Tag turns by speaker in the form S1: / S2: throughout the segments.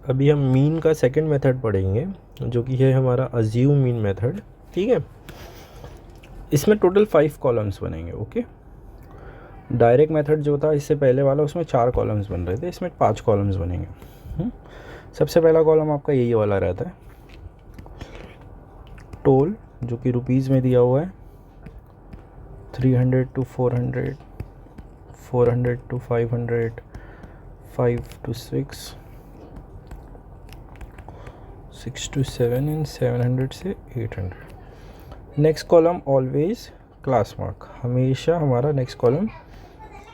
S1: अभी हम मीन का सेकंड मेथड पढ़ेंगे जो कि है हमारा अज्यूम मीन मेथड। ठीक है, इसमें टोटल 5 कॉलम्स बनेंगे। ओके, डायरेक्ट मेथड जो था इससे पहले वाला उसमें 4 कॉलम्स बन रहे थे, इसमें 5 कॉलम्स बनेंगे। सबसे पहला कॉलम आपका यही वाला रहता है, टोल, जो कि रुपीज़ में दिया हुआ है 300 to 400, 400 to 500, 5 to 6, 6 to 7 and 700 से 800। Next column always class mark, हमेशा हमारा नेक्स्ट कॉलम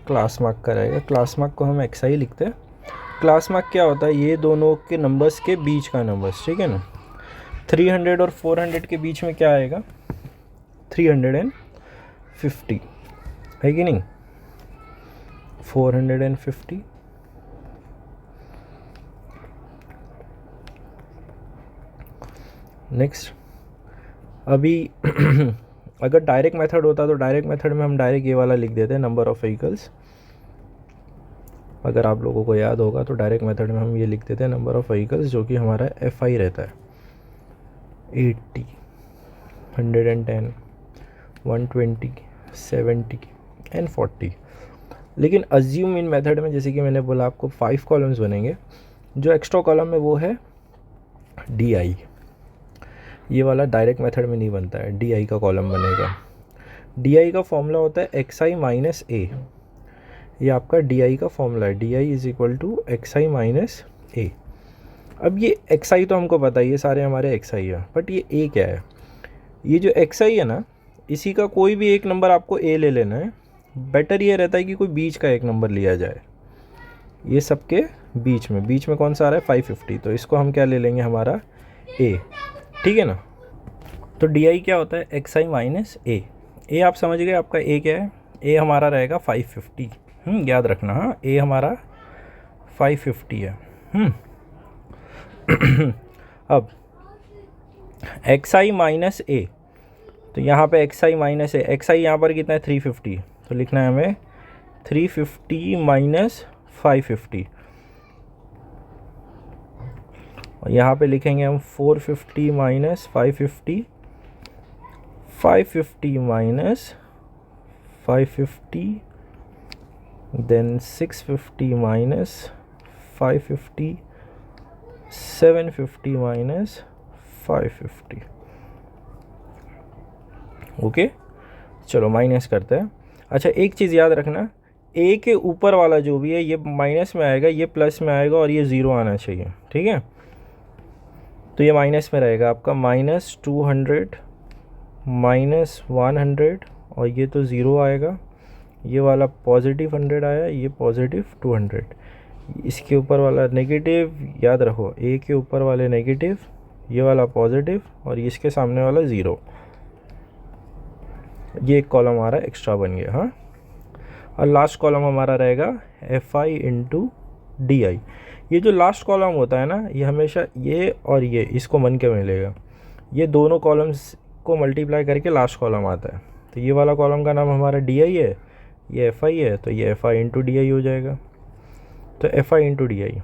S1: क्लास मार्क का रहेगा। क्लास मार्क को हम एक्स आई लिखते हैं। क्लास मार्क क्या होता है, ये दोनों के नंबर्स के बीच का नंबर्स, ठीक है ना। 300 और 400 के बीच में क्या आएगा, 350 है कि नहीं, 450। नेक्स्ट, अभी अगर डायरेक्ट मेथड होता तो डायरेक्ट मेथड में हम डायरेक्ट ये वाला लिख देते हैं, नंबर ऑफ व्हीकल्स। अगर आप लोगों को याद होगा तो डायरेक्ट मेथड में हम ये लिख देते हैं नंबर ऑफ व्हीकल्स, जो कि हमारा एफ आई रहता है 80, 110, 120, 70 एंड 40। लेकिन अज्यूम इन मेथड में जैसे कि मैंने बोला आपको 5 कॉलम्स बनेंगे। जो एक्स्ट्रा कॉलम है वो है डी आई, ये वाला डायरेक्ट मेथड में नहीं बनता है, डी आई का कॉलम बनेगा। डी आई का फॉर्मूला होता है एक्स आई माइनस ए, ये आपका डी आई का फॉर्मूला है, D I is equal to X I minus A. अब ये एक्स आई तो हमको पता है, ये सारे हमारे एक्स आई है, बट ये ए क्या है, ये जो एक्स आई है ना, इसी का कोई भी एक नंबर आपको ए ले लेना है। बेटर ये रहता है कि कोई बीच का एक नंबर लिया जाए, ये सबके बीच में कौन सा आ रहा है 550, तो इसको हम क्या ले लेंगे, हमारा ए, ठीक है ना। तो डी आई क्या होता है, एक्स आई माइनस ए। ए आप समझ गए, आपका ए क्या है, ए हमारा रहेगा 550, याद रखना, हाँ, ए हमारा 550 है। अब एक्स आई माइनस ए, तो यहाँ पे x I minus A, x आई यहाँ पर कितना है 350, तो लिखना है हमें 350 माइनस 550, और यहाँ पे लिखेंगे हम 450 minus 550, 550 minus 550, then 650 minus 550, 750 minus 550। Okay, चलो माइनस करते हैं। अच्छा, एक चीज़ याद रखना, ए के ऊपर वाला जो भी है ये माइनस में आएगा, ये प्लस में आएगा, और ये ज़ीरो आना चाहिए, ठीक है। तो ये माइनस में रहेगा आपका -200 माइनस 100, और ये तो ज़ीरो आएगा, ये वाला पॉजिटिव 100 आया, ये पॉजिटिव 200, इसके ऊपर वाला नेगेटिव, याद रखो, ए के ऊपर वाले नेगेटिव, ये वाला पॉजिटिव, और इसके सामने वाला ज़ीरो। ये एक कॉलम हमारा एक्स्ट्रा बन गया, हाँ। और लास्ट कॉलम हमारा रहेगा F I into D I. ये जो लास्ट कॉलम होता है ना, ये हमेशा ये और ये इसको मन के मिलेगा, ये दोनों कॉलम्स को मल्टीप्लाई करके लास्ट कॉलम आता है। तो ये वाला कॉलम का नाम हमारा डी आई है, ये एफ आई है, तो ये F I into D I हो जाएगा। तो F I into D I,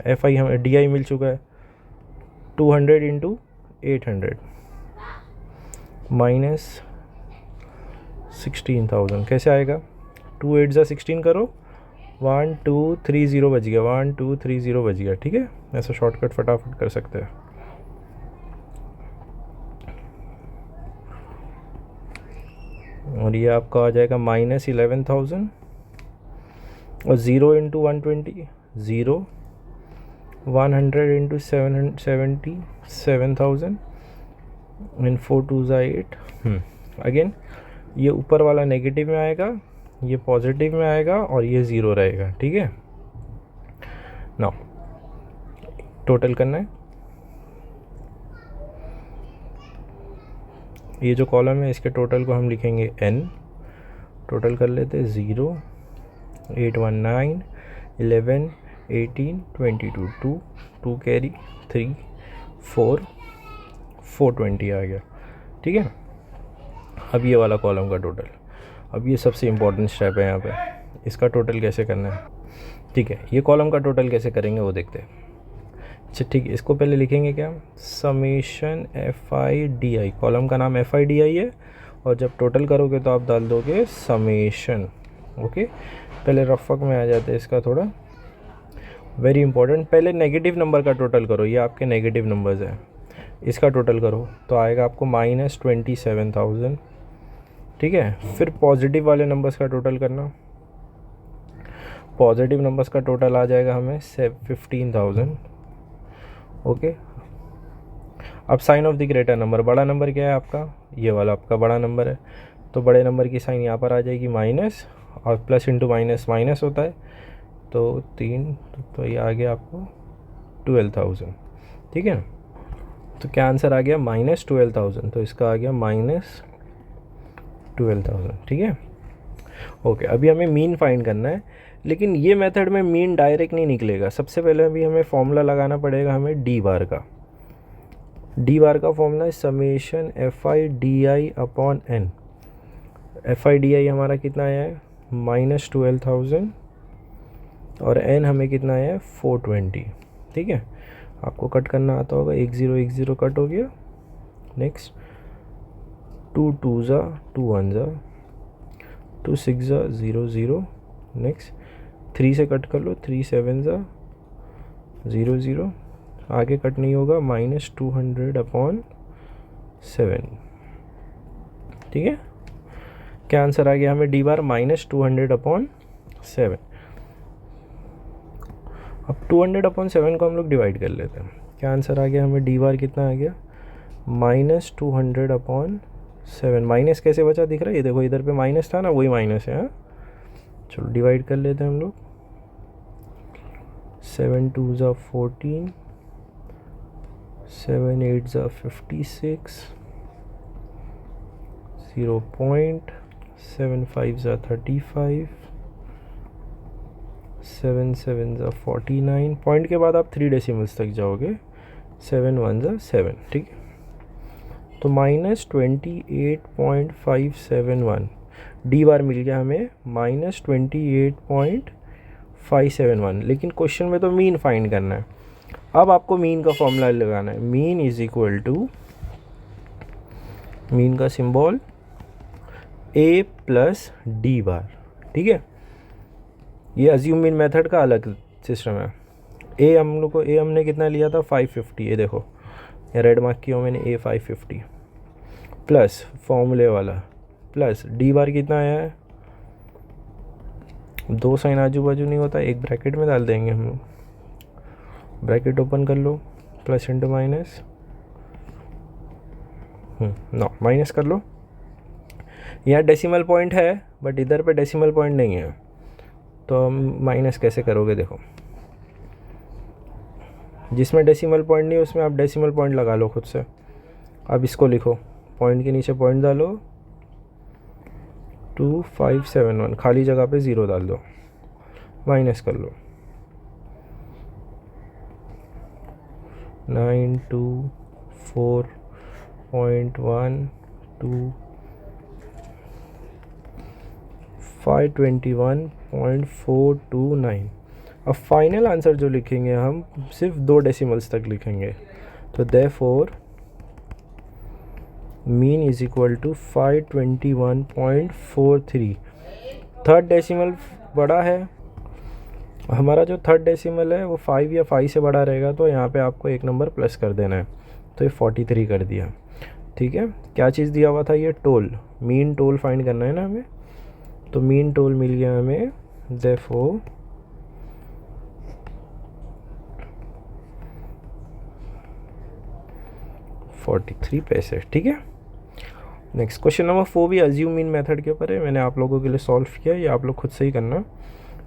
S1: F I हमें डी आई मिल चुका है 200 इंटू 800 माइनस 16,000। कैसे आएगा, 2 8 16 करो, 1 2 3 0 बच गया, 1 2 3 0 बच गया, ठीक है। ऐसा शॉर्टकट फटाफट कर सकते हैं। और ये आपका आ जाएगा -11,000, और 0 इंटू 120, 0, 100 इंटू 770, 7,000, एंड 4 2 8। अगेन ये ऊपर वाला नेगेटिव में आएगा, ये पॉजिटिव में आएगा, और ये ज़ीरो रहेगा, ठीक है। नाउ टोटल करना है, ये जो कॉलम है इसके टोटल को हम लिखेंगे n, टोटल कर लेते हैं 0 8 1 9 11 18 22 2 2 कैरी 3 4 420 आ गया, ठीक है। अब ये वाला कॉलम का टोटल, अब ये सबसे इम्पोर्टेंट स्टेप है यहाँ पे, इसका टोटल कैसे करना है, ठीक है। ये कॉलम का टोटल कैसे करेंगे वो देखते हैं। अच्छा ठीक है, इसको पहले लिखेंगे क्या, समेशन FI/DI, कॉलम का नाम FI/DI है, और जब टोटल करोगे तो आप डाल दोगे समेशन। ओके, पहले रफक में आ जाते हैं इसका थोड़ा, वेरी इंपॉर्टेंट। पहले नेगेटिव नंबर का टोटल करो, ये आपके नेगेटिव नंबर्स हैं, इसका टोटल करो तो आएगा आपको -27,000। ठीक है, फिर पॉजिटिव वाले नंबर्स का टोटल करना, पॉजिटिव नंबर्स का टोटल आ जाएगा हमें 15,000। ओके, अब sign of the greater number, बड़ा नंबर क्या है आपका, ये वाला आपका बड़ा नंबर है, तो बड़े नंबर की साइन यहाँ पर आ जाएगी माइनस, और प्लस इंटू माइनस माइनस होता है, तो 3, तो ये आ गया आपको 12,000। ठीक है, तो क्या आंसर आ गया, -12,000, तो इसका आ गया -12,000। ठीक है, ओके, अभी हमें मीन फाइंड करना है, लेकिन ये मेथड में मीन डायरेक्ट नहीं निकलेगा। सबसे पहले अभी हमें फॉर्मूला लगाना पड़ेगा हमें डी बार का। डी बार का फॉर्मूला है समेशन FI/DI/N। FI/DI हमारा कितना आया है, -12,000, और N हमें कितना आया है, 420। ठीक है, आपको कट करना आता होगा, 1 0 1 0 कट हो गया। नेक्स्ट 2 2 ज़ा 2 1 ज़ा 2 6 ज़ा 0 0। नेक्स्ट 3 से कट कर लो, 3 7 ज़ा 0 0, आगे कट नहीं होगा, -200/7। ठीक है, क्या आंसर आ गया हमें, डी बार -200/7। अब 200/7 को हम लोग डिवाइड कर लेते हैं, क्या आंसर आ गया हमें, डी बार कितना आ गया, -200/7। माइनस कैसे बचा दिख रहा है, ये देखो इधर पे माइनस था ना, वही माइनस है। हाँ, चलो डिवाइड कर लेते हैं हम लोग, 7 2 ज़ा 14, 7 8 ज़ा 56, 0.75 ज़ा 35, 7 7 ज़ा 49। पॉइंट के बाद आप 3 डेसिमल्स तक जाओगे, 7 1 ज़ा 7। ठीक है, तो -28.571 डी बार मिल गया हमें, -28.571। लेकिन क्वेश्चन में तो मीन फाइंड करना है। अब आपको मीन का फॉर्मूला लगाना है, mean is equal to, mean का सिंबल A + D बार। ठीक है, ये अज्यूम मीन मेथड का अलग सिस्टम है। ए हम लोग को, ए हमने कितना लिया था, 550। ये देखो, ये रेड मार्क किया मैंने, A 550 प्लस फॉर्मूले वाला, प्लस डी बार कितना आया है, 2 साइन आजू बाजू नहीं होता, एक ब्रैकेट में डाल देंगे हम लोग, ब्रैकेट ओपन कर लो, plus into minus, no minus कर लो। यहाँ डेसिमल पॉइंट है, बट इधर पे डेसिमल पॉइंट नहीं है, तो हम माइनस कैसे करोगे, देखो जिसमें डेसिमल पॉइंट नहीं उसमें आप डेसिमल पॉइंट लगा लो खुद से। अब इसको लिखो, पॉइंट के नीचे पॉइंट डालो, 2571, खाली जगह पे 0 डाल दो, माइनस कर लो, 924.12 521.429। अब फाइनल आंसर जो लिखेंगे हम सिर्फ 2 डेसिमल्स तक लिखेंगे, तो therefore mean is equal to 521.43। Third decimal बड़ा है, हमारा जो थर्ड डेसिमल है वो 5 या 5 से बड़ा रहेगा, तो यहाँ पे आपको एक नंबर प्लस कर देना है, तो ये 43 कर दिया। ठीक है, क्या चीज़ दिया हुआ था, ये टोल, मीन टोल फाइंड करना है ना हमें, तो मीन टोल मिल गया हमें, देयरफॉर $43। ठीक है, नेक्स्ट क्वेश्चन नंबर 4 भी अज्यूम मीन मेथड के ऊपर है, मैंने आप लोगों के लिए सॉल्व किया, ये आप लोग खुद से ही करना।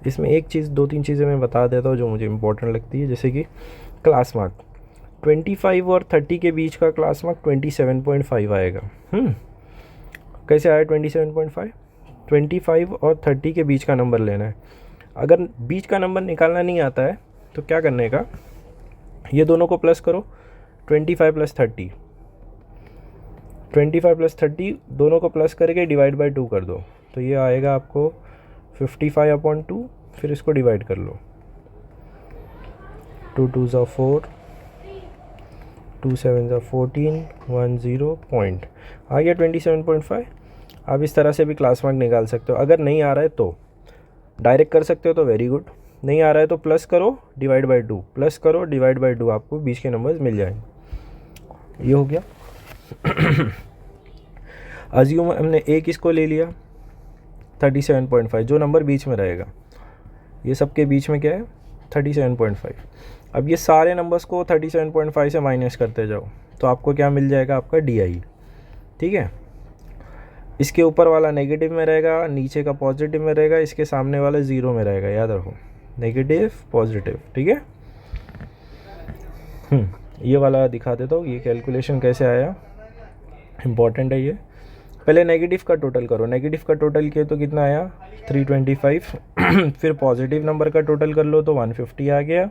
S1: इसमें एक चीज़, 2-3 चीज़ें मैं बता देता हूँ जो मुझे इंपॉर्टेंट लगती है, जैसे कि क्लास मार्क 25 और 30 के बीच का क्लास मार्क 27.5 आएगा। कैसे आया 27.5, 25 और 30 के बीच का नंबर लेना है। अगर बीच का नंबर निकालना नहीं आता है तो क्या करने का, ये दोनों को प्लस करो, 25 + 30, 25 + 30 दोनों को प्लस करके डिवाइड बाय 2 कर दो, तो ये आएगा आपको 55/2। फिर इसको डिवाइड कर लो, 2 2 ज़ा 4, 2 7 14, 10 पॉइंट आ गया 27.5। आप इस तरह से भी क्लास मार्क निकाल सकते हो। अगर नहीं आ रहा है तो डायरेक्ट कर सकते हो तो वेरी गुड, नहीं आ रहा है तो प्लस करो डिवाइड बाई 2, प्लस करो डिवाइड बाई 2, आपको बीच के नंबर्स मिल जाएंगे। ये हो गया। अज्यूम हमने एक इसको ले लिया 37.5, जो नंबर बीच में रहेगा, ये सबके बीच में क्या है 37.5। अब ये सारे नंबर्स को 37.5 से माइनस करते जाओ तो आपको क्या मिल जाएगा, आपका DI। ठीक है, इसके ऊपर वाला नेगेटिव में रहेगा, नीचे का पॉजिटिव में रहेगा, इसके सामने वाला ज़ीरो में रहेगा, याद रखो, नेगेटिव पॉजिटिव। ठीक है, ये वाला दिखा देता हूँ, ये कैलकुलेशन कैसे आया, इम्पॉर्टेंट है ये। पहले नेगेटिव का टोटल करो, नेगेटिव का टोटल किया तो कितना आया 325। फिर पॉजिटिव नंबर का टोटल कर लो तो 150 आ गया,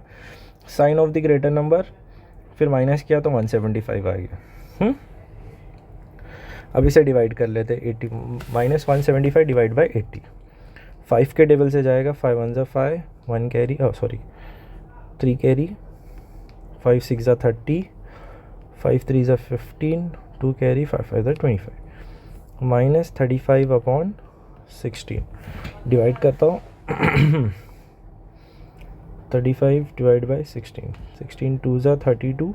S1: sign of the greater number, फिर माइनस किया तो 175 आ गया। अब इसे डिवाइड कर लेते, 80 माइनस 175 डिवाइड बाई 80। 5 के टेबल से जाएगा, 5 1 ज़ा 5, 1 कैरी, 3 कैरी, 5 6 ज़ा 30, 5 3 ज़ा 15, 2 कैरी, 5 5 ज़ा 25, माइनस 35 अपॉन 16। डिवाइड करता हूँ 35 डिवाइड बाई 16, 16 2 ज़ा 32,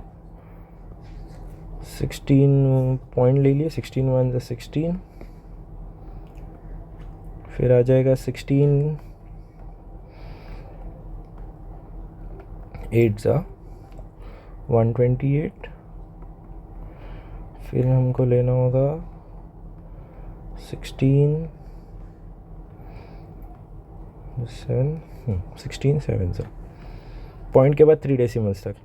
S1: 16 पॉइंट ले लिए, 16 1 ज़ा 16, फिर आ जाएगा 16 8 ज़ा 128, फिर हमको लेना होगा 16 7 ज़ा पॉइंट के बाद 3 डेसिमल्स तक,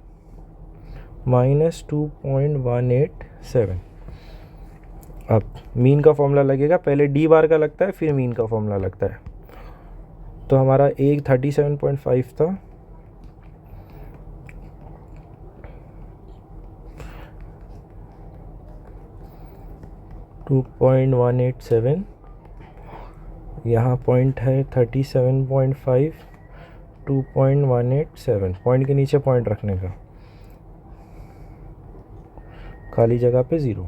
S1: माइनस 2.187। अब मीन का फॉर्मूला लगेगा, पहले डी बार का लगता है फिर मीन का फॉर्मूला लगता है। तो हमारा एक 37.5 था, .187, यहाँ पॉइंट है 37.5, 2.187, पॉइंट के नीचे पॉइंट रखने का, खाली जगह पे 0,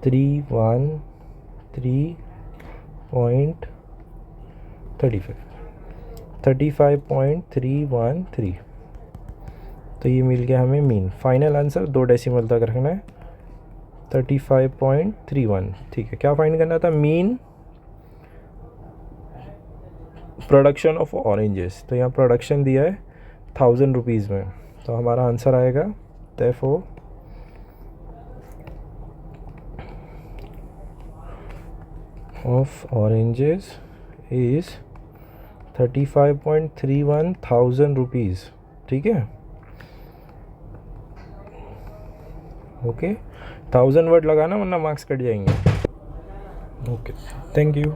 S1: 313.35, 35.313। तो ये मिल गया हमें मीन। फाइनल आंसर 2 डेसिमल तक रखना है, 35.31। ठीक है, क्या फाइंड करना था, मीन प्रोडक्शन ऑफ ऑरेंजेस। तो यहाँ प्रोडक्शन दिया है 1000 रुपीज़ में, तो हमारा आंसर आएगा therefore of oranges is 35.31 thousand rupees। ठीक है, ओके, 1000 वर्ड लगाना वरना मार्क्स कट जाएंगे। Okay, thank you.